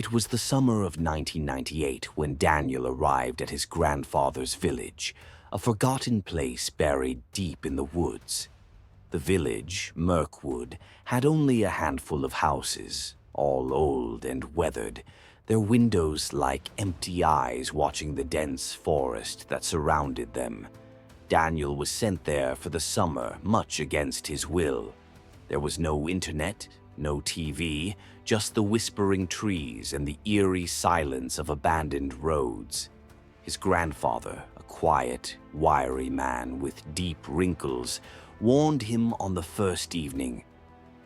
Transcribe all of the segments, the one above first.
It was the summer of 1998 when Daniel arrived at his grandfather's village, a forgotten place buried deep in the woods. The village, Mirkwood, had only a handful of houses, all old and weathered, their windows like empty eyes watching the dense forest that surrounded them. Daniel was sent there for the summer, much against his will. There was no internet, no TV, just the whispering trees and the eerie silence of abandoned roads. His grandfather, a quiet, wiry man with deep wrinkles, warned him on the first evening,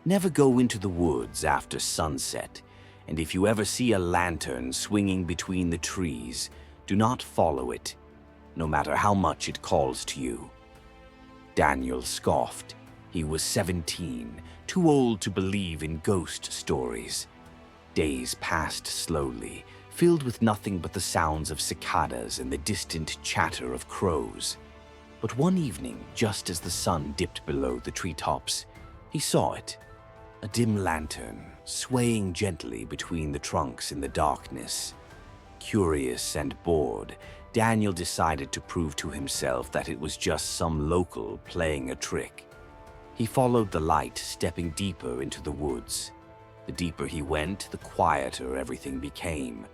"Never go into the woods after sunset, and if you ever see a lantern swinging between the trees, do not follow it, no matter how much it calls to you." Daniel scoffed. He was 17, too old to believe in ghost stories. Days passed slowly, filled with nothing but the sounds of cicadas and the distant chatter of crows. But one evening, just as the sun dipped below the treetops, he saw it. A dim lantern, swaying gently between the trunks in the darkness. Curious and bored, Daniel decided to prove to himself that it was just some local playing a trick. He followed the light, stepping deeper into the woods. The deeper he went, the quieter everything became.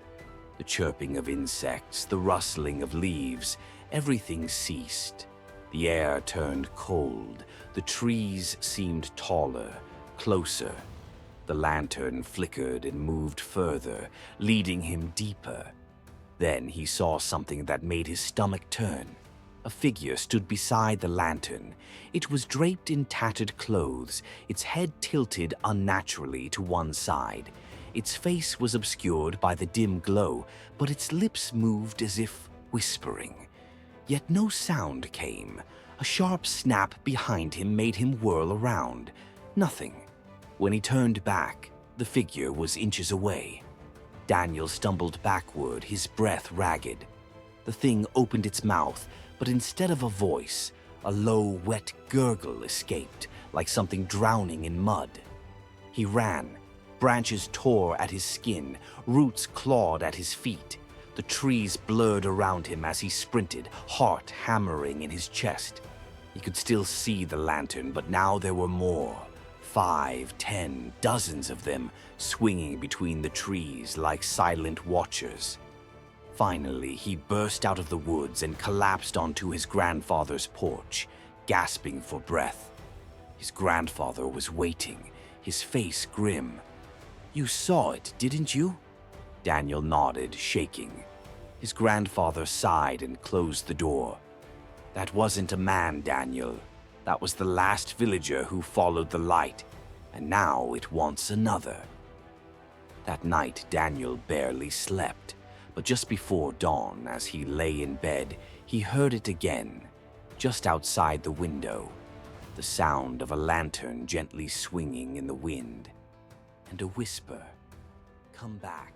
The chirping of insects, the rustling of leaves, everything ceased. The air turned cold. The trees seemed taller, closer. The lantern flickered and moved further, leading him deeper. Then he saw something that made his stomach turn. A figure stood beside the lantern. It was draped in tattered clothes, its head tilted unnaturally to one side. Its face was obscured by the dim glow, but its lips moved as if whispering. Yet no sound came. A sharp snap behind him made him whirl around. Nothing. When he turned back, the figure was inches away. Daniel stumbled backward, his breath ragged. The thing opened its mouth, but instead of a voice, a low, wet gurgle escaped, like something drowning in mud. He ran. Branches tore at his skin, roots clawed at his feet. The trees blurred around him as he sprinted, heart hammering in his chest. He could still see the lantern, but now there were more. 5, 10, dozens of them, swinging between the trees like silent watchers. Finally, he burst out of the woods and collapsed onto his grandfather's porch, gasping for breath. His grandfather was waiting, his face grim. "You saw it, didn't you?" Daniel nodded, shaking. His grandfather sighed and closed the door. "That wasn't a man, Daniel. That was the last villager who followed the light, and now it wants another." That night, Daniel barely slept. But just before dawn, as he lay in bed, he heard it again, just outside the window, the sound of a lantern gently swinging in the wind, and a whisper, "Come back."